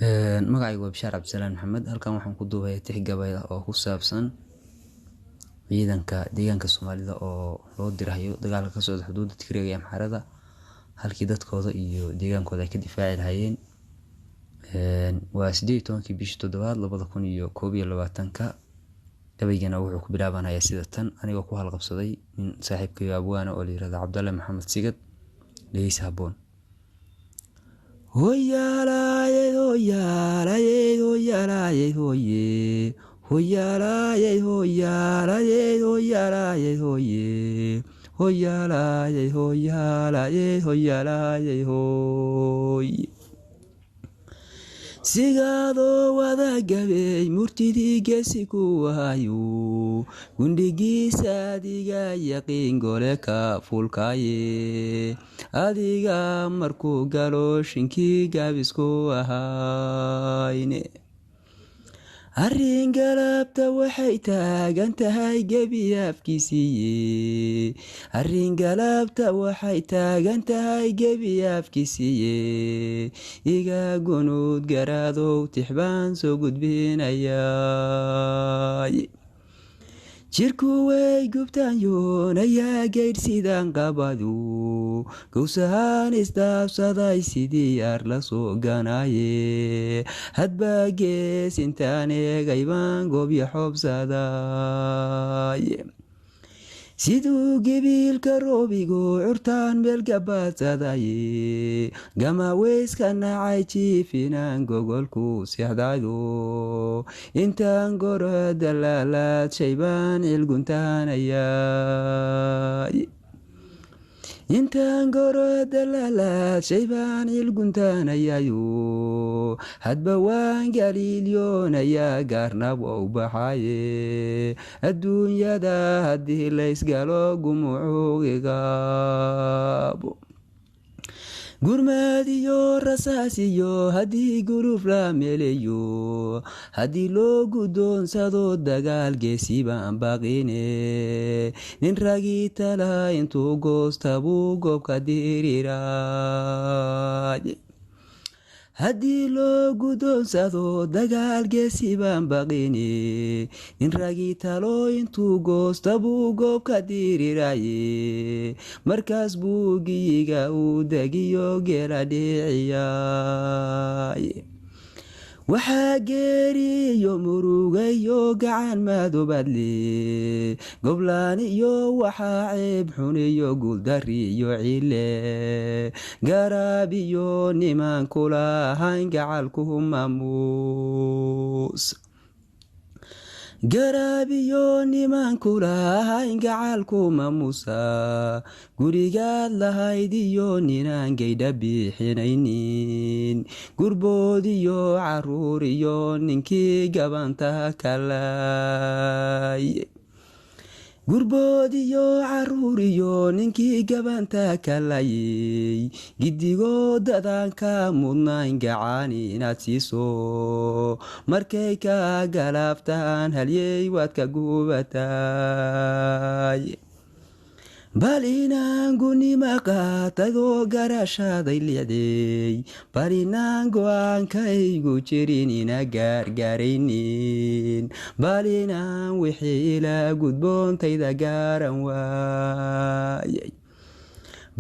magacaygu waa Bishaar Cabdisalaan Maxamed. Halkan waxaan ku duubayaa tix gabay ah oo ku saabsan ciidanka deegaanka Soomaalida oo loo dirayo dagaalka ka socda xuduudda Tigreega iyo Amxaarada halkii dadkooda iyo deegaankooda ay ka difaaci lahaayeen. Waa 18 bishii 7 2021 gabaygana wuxuu ku bilaabanayaa sida tan anigoo ku halqabsaday nin saaxiibkay abwaana oo la yiraahdo Cabdalle Maxamed Sigad dhegeysi haboon. Hoyalaye hoyalaye hoyalaye hoye hoyalaye hoyalaye hoyalaye hoye hoyalaye hoyalaye hoyalaye hoye sigado wada gabay murtidii geesi ku hayo gundigiisa adiga yaqiin gole ka fulkaye adiga markuu galo shinkii gaabisku ahayne arrin galabta waxay taagan tahay gebi afkiisiiye arrin galabta waxay taagan tahay gebi afkiisiiye iga gunud garaadow tixbaan soo gudbinayaay jirku way gubtaan yoonayaa gaydh sidaan qabadu gowsahaan isdaabsaday sidii yaar la soo ganaaye hadba gees intaan eegay baan goobya xoobsaday siduu gibiilka roobigu curtaan meel gabaadsaday gama weyska nacay jiifinaan gogolku seexdaydo intaan goro dalaalaad shaybaan cilguntaanayay intaan goro dalaalaad shaybaan cilguntaanayayo hadba waan galiilyoonaya gaarnab ou baxaye adduunyada haddii laysgalo gumucugigaabo gurmaadiyo rasaasiyo haddii guluf la meleeyo haddii loo guddoonsado dagaal geesi baan baqine nin ragii tala intuu goosta buu goobka diriiraay haddii loo guddoonsado dagaal geesi baan baqine nin ragii talo intuu goosta buu goobka diriiraye markaas buu giyiga uu degiyo geela dhiciyaay waxaa geeriyo murugayo gacan maadobadle goblaan iyo waxaa ceeb xun iyo guuldariyo cile garaab iyo niman kula ahayn gacalku maamuus garaab iyo niman kula ahayn gacalku maamuusa gurigaad lahayd iyo ninaan gaydha bixinaynin gurbood iyo caruur iyo ninkii gabanta kalay gurbood iyo caruur iyo ninkii gabanta kalayay gidigood dadaan ka mudnayn gacan inaad siiso markay ka galaaftaan halyey waad ka gubatay bal inaan gunima qaatagoo garashaaday licday bal inaan go-aankaygu jirin ina gaargaaraynin bal inaan wixii ilaa gudboontayda gaaran waayay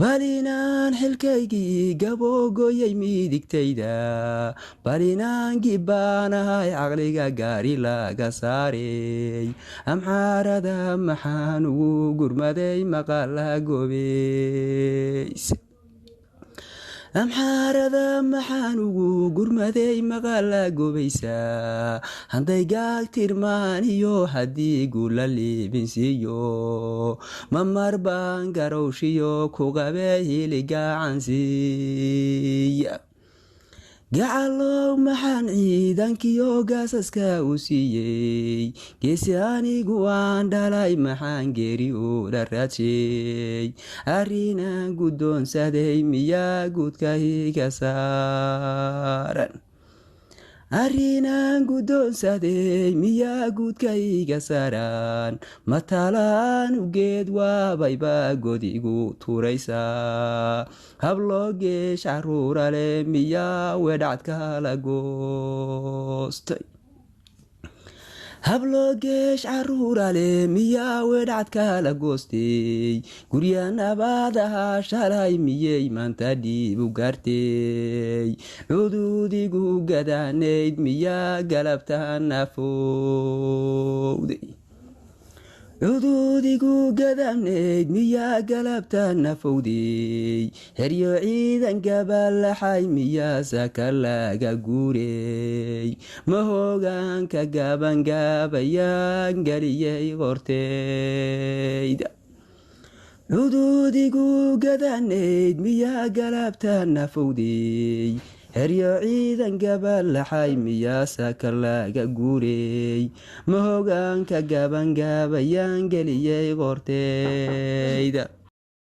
bal inaan xilkaygii gaboogoyay midigtayda bal inaan gibbaanahay caqliga gaari laga saarey amxaarada maxaan ugu gurmaday maqala gobeys amxaarada maxaan ugu gurmaday maqala gobaysa hadday gaag tirmaan iyo haddii gula liibinsiiyo mamar baan garowshiyo ku qabee hili gacansiiya gacalow maxaan ciidankiyo gaasaska u siiyey geesi anigu aan dhalay maxaan geeri u dharaadshay arrinaan guddoonsaday miyaa guudka iga saaran arrinaan guddoonsaday miyaa guudkayga saaran matalaan ugeed waabayba godigu tuuraysaa habloogeesh caruura leh miyaa wedhacdka la goostay habloogeesh caruura leh miyaa wedhacdka la goostay gurya nabaadaha shalay miyey maanta dhiib u gaartay cuduudigu gadaanayd miyaa galabta nafowday cuduudigu gadabnayd miyaa galabta nafowday heryo ciidan gabalaxay miyaa saka laga guurey mahoogaanka gabangabayaan geliyey qorteyda cuduudigu gadanayd miyaa galabta nafowday heryo ciidan gabalaxay miyaa saka laga guurey mahoogaanka gabangabayaan geliyey qorteyda